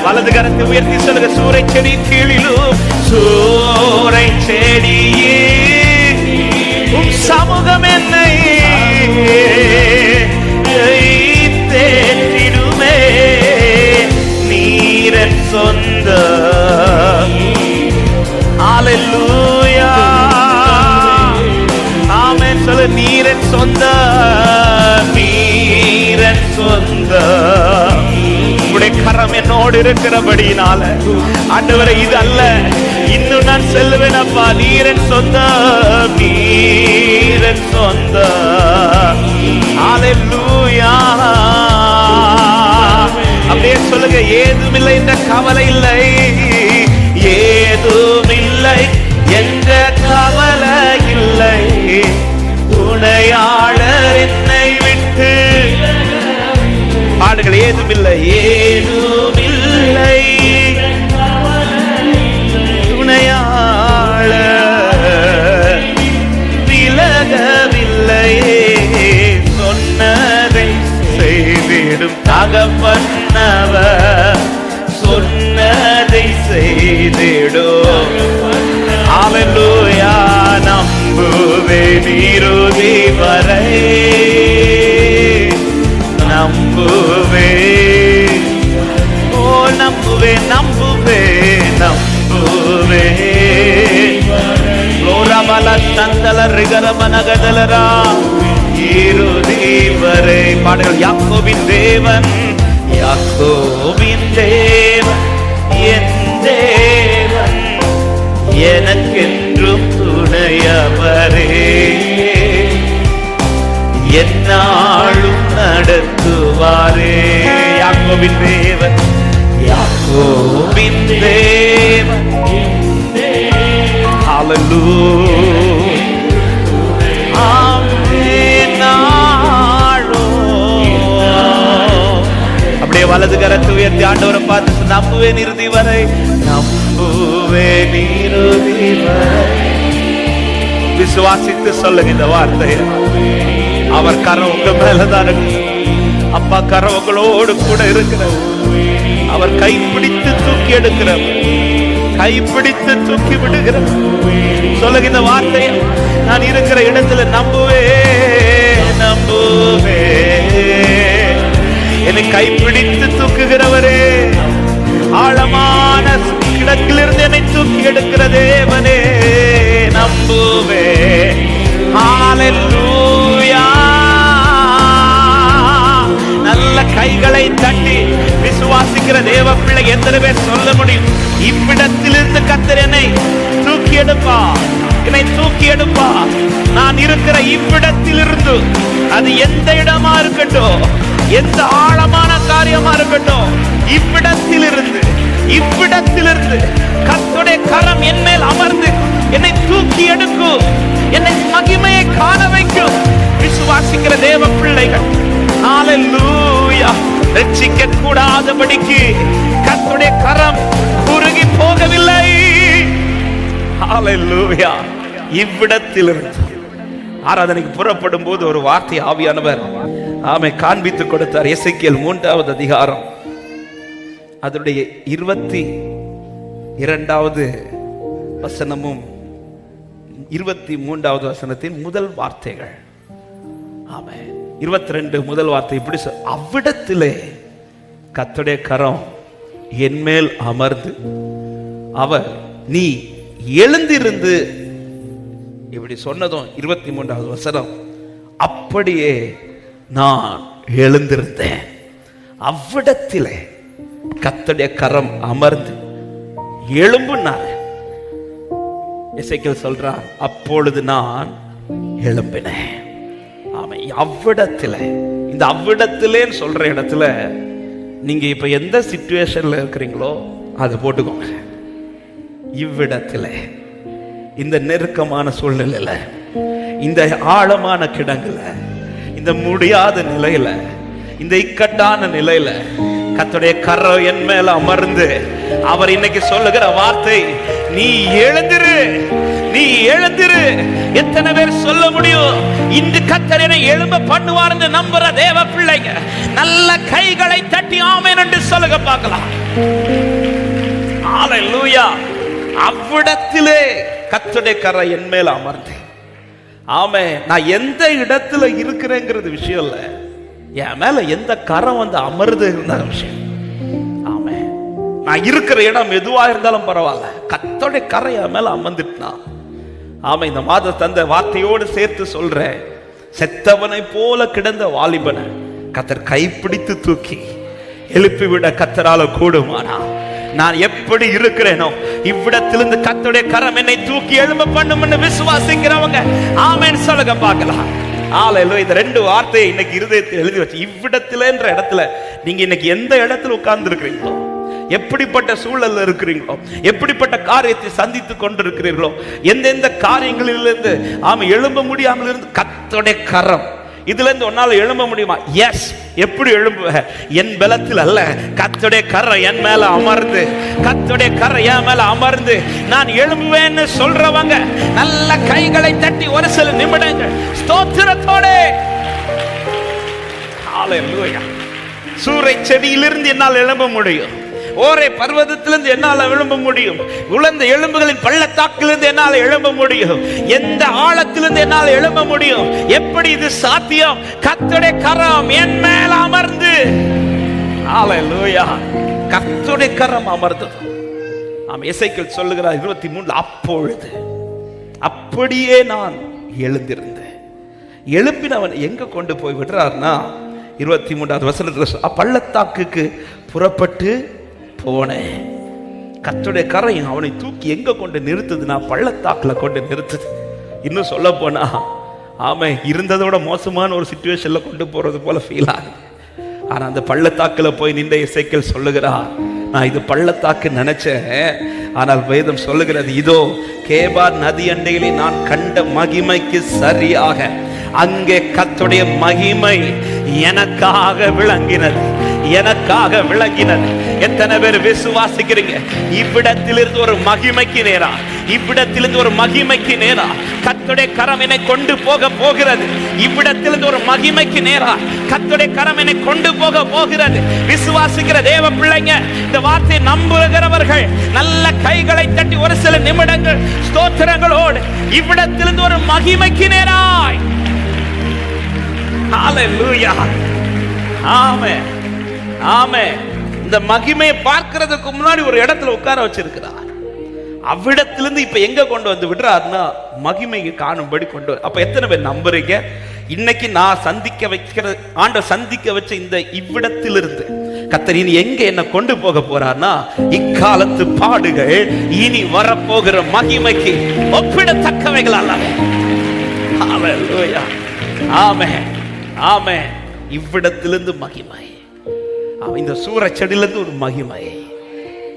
A: வலது கரத்தை உயர்த்தி சொல்லுங்க சூறை செடி கீழிலும் சூறை செடியே உம் சமூகம் என்னை தேற்றிடுமே நீரன் சொந்த ஹல்லேலூயா ஆமென் சொல்லு நீரன் சொந்த நீரன் சொந்த உம்முடைய கரம் என்னோடு இருக்கிறபடினால ஆண்டவரே இது அல்ல இன்னும் நான் செல்லுவேன் அப்பா நீரன் சொந்த நீரன் சொந்த ஹல்லேலூயா அப்படியே சொல்லுங்க ஏதுமில்லை என்ற கவலை இல்லை ஏதுமில்லை என்ற கவலை இல்லை துணையாளர் என்னை விட்டு பாடுகள் ஏதுமில்லை ஏதுமில்லை துணையாளர் விலகவில்லை சொன்னதை செய்திடும் தகப்பனவர் சொன்னதை செய்திடும் ஹல்லேலூயா நம்புவேன் இறுதி வரை நம்புவேன் ஓ நம்புவேன் நம்புவேன் நம்புவேன் லோரமல சந்தல ரிகரமனகதலரா இறுதி வரை பாடுகள் யாக்கோபின் தேவன் யாக்கோபின் தேவன் என் தேவன் எனக்கென்றும் துணையவரே என்னாலும் நடத்துவாரே யாக்கோபின் தேவன் யாக்கோபின் தேவன் ஹல்லேலூயா அப்படியே வலது கரத்தை உயர்த்தி ஆண்டவரை பார்த்து நம்புவேன் இறுதி வரை நம்புவேன் இறுதி வரை விசுவாசித்து சொல்லுங்க இந்த வார்த்தையை அவர் கரம் உங்க மேலதான் இருக்கு அப்பா கரம் உங்களோடு கூட இருக்கிறார் அவர் கைப்பிடித்து தூக்கி எடுக்கிறார் கைப்பிடித்து தூக்கி விடுகிறார் சொல்லுங்க இந்த வார்த்தையை நான் இருக்கிற இடத்துல நம்புவே நம்புவே என்னை கைப்பிடித்து தூக்குகிறவரே ஆழமான கிடக்கிலிருந்து என்னை தூக்கி எடுக்கிற தேவனே நம்புவே ஹல்லேலூயா நல்ல கைகளை தட்டி விசுவாசிக்கிற தேவ பிள்ளை எத்தனை பேர் சொல்ல முடியும் இவ்விடத்திலிருந்து கர்த்தர் என்னை தூக்கி எடுப்பா என்னை தூக்கி எடுப்பா நான் இருக்கிற இவ்விடத்திலிருந்து அது எந்த இடமா இருக்கட்டும் எந்த ஆழமான காரியமா இருக்கட்டும் இவ்விடத்திலிருந்து கர்த்தருடைய கரம் என் மேல் அமர்ந்து என்னை தூக்கி எடுக்கும் என்னை மகிமையை காண வைக்கும் விசுவாசிக்கிற தேவ பிள்ளைகள் ஹல்லேலூயா ரட்சிக்க கூடாதபடிக்கு கர்த்தருடைய கரம் குறுகி போகவில்லை ஹல்லேலூயா இவ்விடத்திலிருந்து ஆராதனைக்கு புறப்படும் போது ஒரு வார்த்தை ஆவியானவர் ஆமை காண்பித்து கொடுத்தார் எசேக்கியேல் 3வது அதிகாரம் அதனுடைய 22வது வசனமும் 23வது வசனத்தின் முதல் வார்த்தைகள். ஆமென். 22 முதல் வார்த்தை இப்படி அவ்விடத்திலே கர்த்தருடைய கரம் என் மேல் அமர்ந்து அவர் நீ எழுந்திருந்து இப்படி சொன்னதும் 23வது வசனம், அப்படியே நான் எழுந்திருந்தேன், அவ்விடத்திலே கர்த்தருடைய கரம் அமர்ந்து எழும்புனார். எசேக்கியேல் சொல்றான், அப்பொழுது நான் எழும்பினேன். ஆமா, அவ்விடத்திலே, இந்த அவ்விடத்திலேன்னு சொல்ற இடத்துல நீங்க இப்ப எந்த சிச்சுவேஷன்ல இருக்கிறீங்களோ அதை போட்டுக்கோங்க. இவ்விடத்திலே, இந்த நெருக்கமான சூழ்நிலையில, இந்த ஆழமான கிடங்குல, இந்த முடியாத நிலையில, இந்த இக்கட்டான நிலையில கர்த்தருடைய கரம் என் மேல அமர்ந்து அவர் இன்னைக்கு சொல்லுகிற வார்த்தை, நீ எழுந்திரு, நீ எழுந்திரு. எத்தனை பேர் சொல்ல முடியும் இன்று கர்த்தர் என்னை எழும்ப பண்ணுவார்னு நம்புற தேவ பிள்ளைங்க நல்ல கைகளை தட்டி ஆமென் என்று சொல்லுங்க பார்க்கலாம். ஹalleluya. அவ்விடத்திலே கர்த்தருடைய கரம் என் மேல அமர்ந்து, ஆமென். நான் எந்த இடத்துல இருக்கிறேங்கிறது விஷயம் இல்ல, என் மேல எந்த கரம் வந்து அமர்ந்து இருந்த விஷயம். ஆமென். நான் இருக்கிற இடம் எதுவா இருந்தாலும் பரவாயில்ல, கர்த்தருடைய கரம் என் மேல அமர்ந்துட்டா. ஆமென். இந்த மாத தந்த வார்த்தையோடு சேர்த்து சொல்றேன், செத்தவனை போல கிடந்த வாலிபனை கர்த்தர் கைப்பிடித்து தூக்கி எழுப்பிவிட கர்த்தரால கூடுமானா? நான் எப்படி இருக்கிறேனோ இவ்விடத்திலிருந்து கர்த்தருடைய கரம் என்னை தூக்கி எழும்ப பண்ணும்னு விசுவாசிக்கிறவங்க ஆமென் சொல்லுங்க பார்க்கலாம். ஹalleluya. இந்த ரெண்டு வார்த்தையை இன்னைக்கு இருதயத்தில் எழுதி வச்சு, இவ்விடத்திலேன்ற இடத்துல நீங்க இன்னைக்கு எந்த இடத்துல உட்கார்ந்து இருக்கிறீங்களோ, எப்படிப்பட்ட சூழல்ல இருக்கிறீங்களோ, எப்படிப்பட்ட காரியத்தை சந்தித்து கொண்டிருக்கிறீர்களோ, எந்தெந்த காரியங்களிலிருந்து எழும்ப முடியாமல் இருந்து கர்த்தருடைய கரம், இதுல இருந்து உன்னால எழும்ப முடியுமா? எஸ். எப்படி எழும்புவ? என் பலத்தில் அல்ல, கர்த்தருடைய கரம் என் மேல அமர்ந்து, கர்த்தருடைய கரம் என் மேல அமர்ந்து நான் எழும்புவேன்னு சொல்றவங்க நல்ல கைகளை தட்டி ஒரு சில நிமிடங்கள் ஸ்தோத்திரத்தோட ஹalleluya. சூரை செடியிலிருந்து என்னால் எழும்ப முடியும், ஓரே பர்வதத்திலிருந்து என்னால் எழும்ப முடியும், உலர்ந்த எலும்புகளின் பள்ளத்தாக்கிலிருந்து என்னால் எழும்ப முடியும், எந்த ஆழத்திலிருந்து என்னால் எழும்ப முடியும். எப்படி இது சாத்தியம்? கர்த்தருடைய கரம் என் மேல் அமர்ந்து. ஹalleluya. கர்த்தருடைய கரம் அமர்ந்தது. எசேக்கியேல் சொல்லுகிறார் 23, அப்பொழுது அப்படியே நான் எழுந்திருந்தேன். எழுப்பினவன் எங்க கொண்டு போய் விடுறார்னா 23வது வசனத்துல, பள்ளத்தாக்குக்கு புறப்பட்டு போனேன். கர்த்தருடைய கரம் அவனை தூக்கி எங்க கொண்டு நிறுத்துது? நான் பள்ளத்தாக்குல கொண்டு நிறுத்துது. இன்னும் சொல்ல போனா ஆமா, இருந்ததோட மோசமான ஒரு சிச்சுவேஷன்ல கொண்டு போறது போல ஃபீல் ஆகுது. ஆனா அந்த பள்ளத்தாக்குல போய் நின்ற எசேக்கியேல் சொல்லுகிறார், நான் இது பள்ளத்தாக்கு நினைச்சேன், ஆனால் வேதம் சொல்லுகிறது, இதோ கேபார் நதி அண்டையிலே நான் கண்ட மகிமைக்கு சரியாக அங்கே கர்த்தருடைய மகிமை எனக்காக விளங்கினது, எனக்காக விளங்கினது. எத்தனை பேர் விசுவாசிக்கிறீங்க? இவ்விடத்திலிருந்து ஒரு மகிமைக்கு நேரா, இவ்விடத்திலிருந்து ஒரு மகிமைக்கு நேரா கர்த்தருடைய கரம் என்னை கொண்டு போக போகிறது. இவ்விடத்திலிருந்து ஒரு மகிமைக்கு நேரா கர்த்தருடைய கரம் என்னை கொண்டு போக போகிறது. விசுவாசிக்கிற தேவ பிள்ளைங்க, இந்த வார்த்தையை நம்புகிறவர்கள் நல்ல கைகளை தட்டி ஒரு சில நிமிடங்கள் ஸ்தோத்திரங்களோடு இவ்விடத்திலிருந்து ஒரு மகிமைக்கு நேராய். ஹalleluya. ஆமென். ஆமென். இந்த மகிமையை பார்க்கிறதுக்கு முன்னாடி ஒரு இடத்துல உட்கார வச்சிருக்கிறார். அவ்விடத்திலிருந்து இப்ப எங்க கொண்டு வந்து விடுறாருன்னா மகிமையை காணும்படி கொண்டு. அப்ப எத்தனை பேர் நம்புறீங்க? இன்னைக்கு நான் சந்திக்க வைக்கிற ஆண்டவர் சந்திக்க வச்ச இந்த இவ்விடத்திலிருந்து கர்த்தர் இனி எங்க என்ன கொண்டு போக போறார்னா, இக்காலத்து பாடுகள் இனி வரப்போகிற மகிமைக்கு ஒப்பிடத்தக்கவைகள் அல்லவே. ஹalleluya. ஆமென். ஆமென். இவ்விடத்திலிருந்து மகிமை, இந்த சூரச்செடியிலிருந்து ஒரு மகிமை,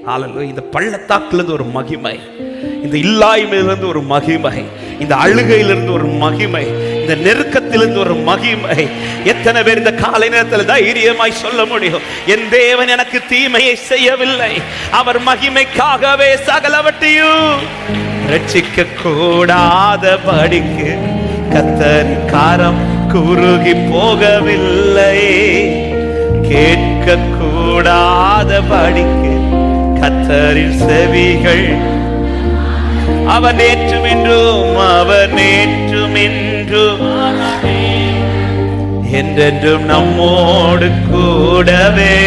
A: ஹalleluya. இந்த பள்ளத்தாக்கிலிருந்து ஒரு மகிமை, இந்த இல்லாய்மையிலிருந்து ஒரு மகிமை, இந்த அழுகையிலிருந்து ஒரு மகிமை, இந்த நெருக்கத்திலிருந்து ஒரு மகிமை. எத்தனை பேர் இந்த காலை நேரத்தில் தைரியமாய் சொல்ல முடியும், என் தேவன் எனக்கு தீமையை செய்யவில்லை, அவர் மகிமைக்காகவே சகலவற்றையும் ரட்சிக்க கூடாத படிக்கு கர்த்தரின் கரம் குறுகி போகவில்லை, கேட்க கூடாத படிக்கு கர்த்தரின் செவிகள் அவர் நேற்றும் என்றும், அவர் நேற்றும் என்றும் என்றென்றும் நம்மோடு கூடவே.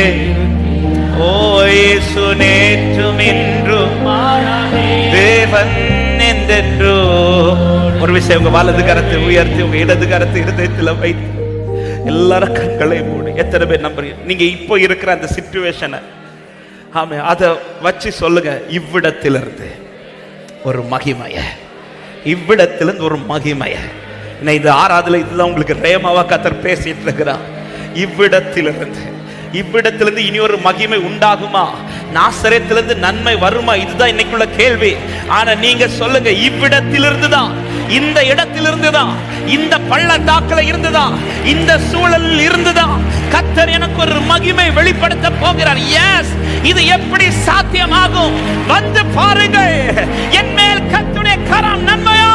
A: ஓ இயேசு நேற்றும் இன்றும் தேவன் என்றென்றோ. ஒரு விஷயம், உங்க வலது கரத்தை உயர்த்தி உங்க இடது கரத்தை இருதயத்தில் வைத்து எல்லாரும் கண்களை மூடி. எத்தனை பேர் நம்புறீங்க நீங்க இப்போ இருக்கிற அந்த சிச்சுவேஷனை ஆமா அதை வச்சு சொல்லுங்க, இவ்விடத்திலிருந்து ஒரு மகிமைய, இவ்விடத்திலிருந்து ஒரு மகிமைய. இந்த ஆராதனை இதுதான் உங்களுக்கு ரேமாவா கர்த்தர் பேசிட்டு இருக்கிறார். இவ்விடத்திலிருந்து இனி ஒரு மகிமை உண்டாகுமா? நாசரேத்திலிருந்து நன்மை வருமா? இதுதான் இன்னைக்குள்ள கேள்வி. ஆனா நீங்க சொல்லுங்க, இவ்விடத்திலிருந்து தான், இந்த இடத்திலிருந்து தான், இந்த பள்ளத்தாக்கில் இருந்துதான், இந்த சூழலில் இருந்துதான் கர்த்தர் எனக்கு ஒரு மகிமை வெளிப்படுத்த போகிறார். எஸ், இது எப்படி சாத்தியமாகும்? வந்து பாருங்கள், என் மேல் கர்த்தருடைய கரம் நன்மையா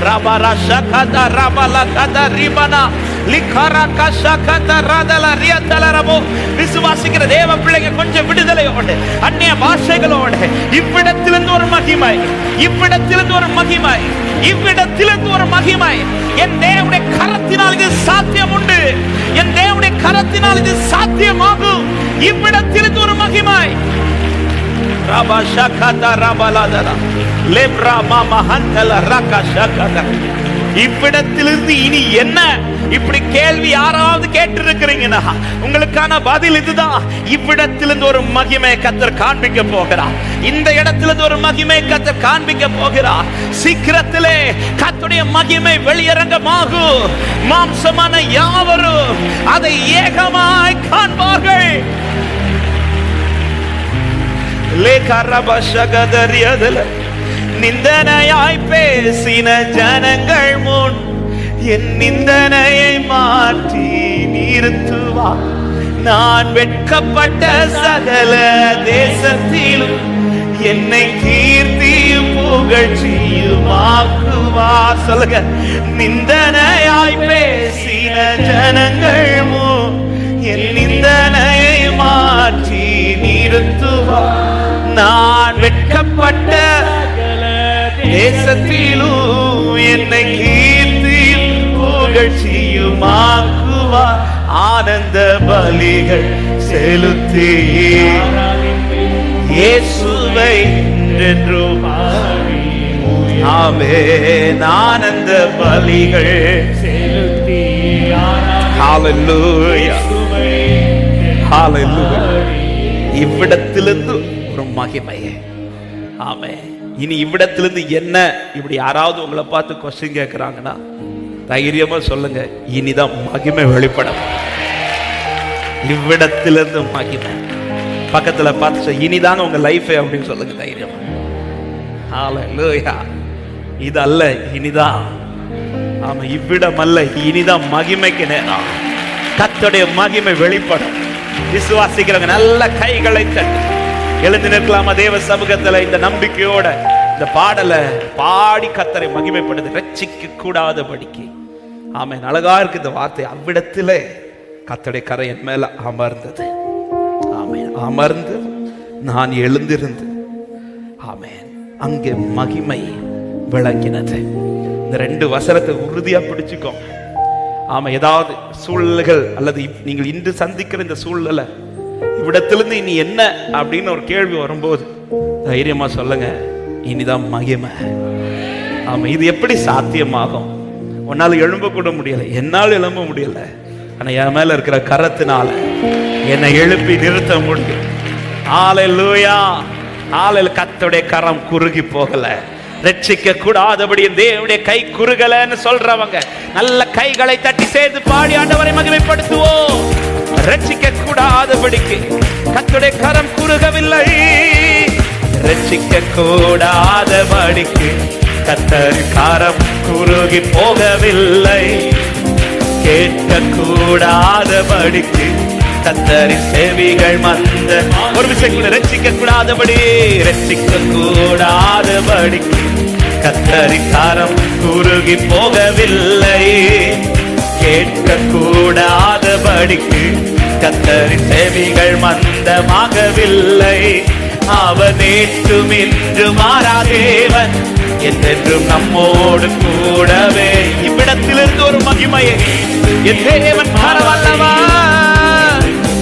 A: ரபரா ஷகத ரபல கத ரிபனா லிகரா கஷகத ரதல ரியதலரபோ. விசுவாசிக்கிற தேவ பிள்ளைங்க கொஞ்சம் விடுதலையோடு, அந்நிய பாஷைகளோடு, இவ்விடத்திலிருந்து ஒரு மகிமை, இவ்விடத்திலிருந்து ஒரு மகிமை, இவ்விடத்திலிருந்து ஒரு மகிமை. என் தேவனுடைய கரத்தினால் இது சாத்தியம் உண்டு, என் தேவனுடைய கரத்தினால் இது சாத்தியமாகும். இவ்விடத்திலிருந்து ஒரு மகிமை. ரபா ஷகத ரபலதல லெப்ரா மாமா ஹந்தல ரகா ஷகத. இவ்விடத்திலிருந்து இனி என்ன? இப்படி கேள்வி யாராவது கேட்டு இருக்கிறீங்கன்னா உங்களுக்கான பதில் இதுதான். இவ்விடத்திலிருந்து ஒரு மகிமை கர்த்தர் காண்பிக்க போகிறார். இந்த இடத்திலிருந்து ஒரு மகிமை கர்த்தர் காண்பிக்க போகிறார். சீக்கிரத்திலே கர்த்தருடைய மகிமை வெளியரங்கமாகும். மாம்சமான யாவரும் அதை ஏகமாய் காண்பார்கள். நிந்தனையாய் பேசின ஜனங்கள் முன் என் நிந்தனையை மாற்றி நிறுத்துவா. நான் வெட்கப்பட்ட சகல தேசத்திலும் என்னை கீர்த்தியும் புகழ்ச்சியும் ஆக்குவா. சொல்லுங்க, நிந்தனையாய் பேசின ஜனங்கள் முன் என் நிந்தனையை மாற்றி நிறுத்துவா. நான் வெட்கப்பட்ட தேசத்திலும் என்னை கீர்த்தியும் புகழ்ச்சியும் ஆக்குவா. ஆனந்த பலிகள் செலுத்தி இயேசுவை என்றென்றும் ஆமென். ஆனந்த பலிகள் செலுத்தி ஹalleluya ஹalleluya. இவ்விடத்திலிருந்து ஒரு மகிமை. ஆமென். இனி இவ்விடத்திலிருந்து என்ன? இப்படி யாராவது உங்களை பார்த்து கொஸ்டின் கேட்கிறாங்கன்னா தைரியமா சொல்லுங்க, இனிதான் மகிமை வெளிப்படும். இவ்விடத்திலிருந்து மகிமை. பக்கத்துல பார்த்து இனிதாங்க உங்க லைஃப் அப்படின்னு சொல்லுங்க தைரியமா. ஹalleluya. இது அல்ல, இனிதான். ஆமா, இவ்விடம் அல்ல, இனிதான் மகிமைக்கு நேரம். கர்த்தருடைய மகிமை வெளிப்படும். விசுவாசிக்கிறவங்க நல்ல கைகளை தட்டி எழுந்து நிற்கலாமா தேவ சமூகத்துல? இந்த நம்பிக்கையோட இந்த பாடலை பாடி கர்த்தரை மகிமைப்படுது. ரட்சிக்க கூடாதபடிக்கு. ஆமென். அழகா இருக்கு இந்த வார்த்தை. அவ்விடத்திலே கர்த்தருடைய கரை என் மேல அமர்ந்தது. ஆமென். அமர்ந்து நான் எழுந்திருந்து ஆமென் அங்கே மகிமை விளங்கினது. இந்த ரெண்டு வசனத்தை உறுதியா பிடிச்சுக்கோ. ஆமா, ஏதாவது சூழல்கள் அல்லது நீங்கள் இன்று சந்திக்கிற இந்த சூழ்நிலை, இவ்விடத்திலிருந்து இனி என்ன அப்படின்னு ஒரு கேள்வி வரும்போது தைரியமா சொல்லுங்க, இனிதான் மகிமை. ஆமா, இது எப்படி சாத்தியமாகும்? உன்னால எழும்ப கூட முடியல, என்னால் எழும்ப முடியல. ஆனா என் மேல இருக்கிற கரத்தினால என்னை எழுப்பி நிறுத்த முடியும். ஹalleluya ஹalleluya. கர்த்தருடைய கரம் குறுகி போகல. ரட்சிக்க கூடாதபடி தேவனுடைய கை குறுகலன்னு சொல்றவங்க நல்ல கைகளை தட்டி சேர்ந்து பாடி ஆண்டவரை மகிமைப்படுத்துவோம். ரட்சிக்க கூடாதபடிக்கு கர்த்தருடைய கரம் குறுகவில்லை. ரட்சிக்க கூடாதபடிக்கு கர்த்தரின் கரம் குறுகி போகவில்லை. கேட்க கூடாதபடிக்கு கர்த்தரின் செவிகள் மந்த. ஒரு விஷயம் கூட, ரட்சிக்க கூடாதபடி, ரட்சிக்க கூடாதபடிக்கு கர்த்தரின் கரம் குறுகி போகவில்லை. கேட்க கூடாதபடிக்கு கர்த்தரின் செவிகள் மந்தமாகவில்லை. அவர் நேற்றும் இன்று மாறாதேவன், என்றென்றும் நம்மோடு கூடவே. இவ்விடத்திலிருந்து ஒரு மகிமையை என் தேவன் பரவல்லவா.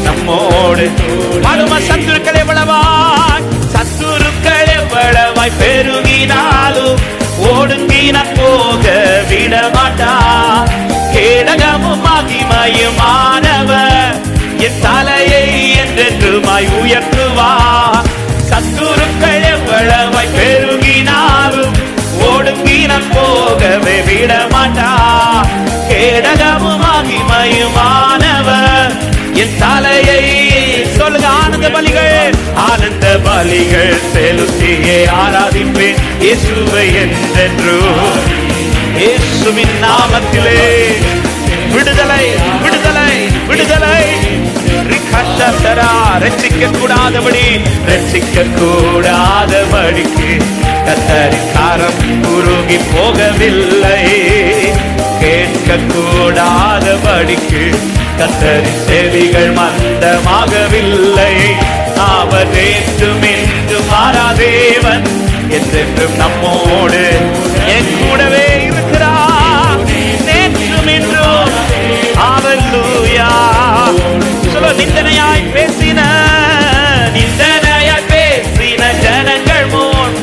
A: நம் நம்மோடு. பாடுமா, சத்துருக்கள் எவ்வளவாய், சத்துருக்கள் எவ்வளவாய் பெருகினாலும் ஒடுங்கின போக விட மாட்டார். கேடகமும் மகிமையுமானவர் என் தலையை என்றென்றுமாய் உயர்த்துவார். சத்துருக்கள் எவ்வளவாய் பெருகினாலும் ஒடுங்கின போகவே விட மாட்டார். கேடகமும் மகிமையுமானவர் என் தலையை. சொல்லுங்க, ஆனந்த பலிகள், ஆனந்த பலிகள் செலுத்தியே ஆராதிப்பேன் இயேசுவை என்றென்று. இயேசுவின் நாமத்திலே விடுதலை, விடுதலை, விடுதலை. ரட்சிக்க கூடாதபடி, ரட்சிக்க கூடாதபடிக்கு கர்த்தரின் கரம் குறுகி போகவில்லை. கேட்க கூடாதபடிக்கு கர்த்தரின் செவிகள் மந்தமாகவில்லை. அவர் நேற்றும் என்றும் மாறாதேவன், என்றென்றும் நம்மோடு என் கூடவே இருக்கிறார். நேற்றும் என்றும். ஹல்லேலூயா. சொல்ல, நிந்தனையாய் பேசின, நிந்தனையாய் பேசின ஜனங்கள் முன்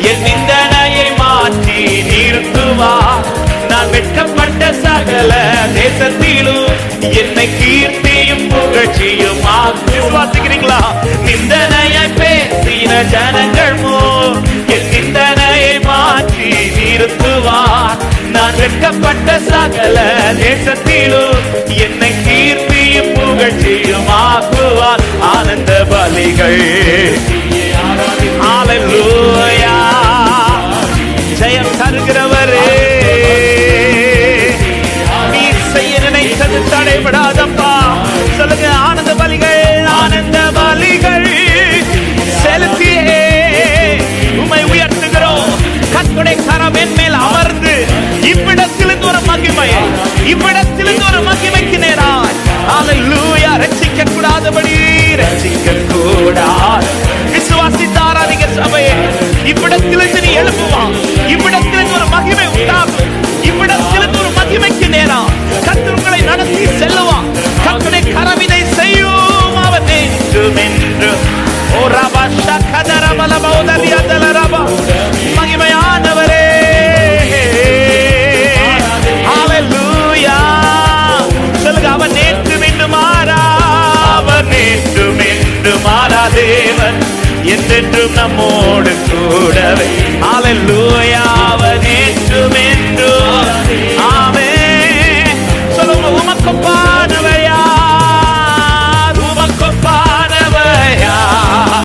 A: என் நிந்தனையை மாற்றி நிறுத்துவார். நான் வெட்கப்பட்ட சகல தேசத்திலும் என்னை கீர்த்தியும் புகழ்ச்சியும் விசுவாசிக்கிறீங்களா? நிந்தனையாய் பேசின ஜனங்கள் முன் என் நிந்தனையை மாற்றி நிறுத்துவார். நான் வெட்கப்பட்ட சகல தேசத்திலும் என்னை கீர்த்தியும் புகழ்ச்சியும் ஆக்குவார். ஆனந்த பலிகள். ஹல்லேலூயா. ஜெயம் தருகிறவரே, நீ செய்ய நினைத்தது தடைபடாதப்பா. சொல்லுங்க, ஆனந்த பலிகள், ஆனந்த பலிகள் செலுத்தியே உம்மை உயர்த்துகிறோம். கர்த்தருடைய கரம் என் மேல் அமர்ந்து இவ்விடத்திலிருந்து ஒரு மகிமையை, இவ்விடத்திலிருந்து ஒரு மகிமைக்கு நேராய். ஹல்லேலூயா. ரட்சிக்க கூடாதபடி, ரட்சிக்க கூடாது. விசுவாசித்தாரா நீங்க சபையே? இவ்விடத்திலிருந்து நீ எழுப்புவான். இவ்விடத்திலிருந்து ஒரு மகிமை உண்டாகும். இவ்விடத்திலிருந்து ஒரு மகிமைக்கு நேரா கர்த்தர் உங்களை நடத்தி செல்லுவான். கர்த்தருடைய கரம் இதை செய்யும். அவர் நேற்றும் என்றும். ஓ ரபா ஷகதர பலபௌதலிய தலரபா. மகிமையானவரே, ஹல்லேலூயா. சொல்லுங்க, அவர் நேற்றும் என்று மாறா, அவர் நேற்றும் என்று மாறா தேவன், என்றென்றும் நம்மோடு கூடவே. ஹல்லேலூயா.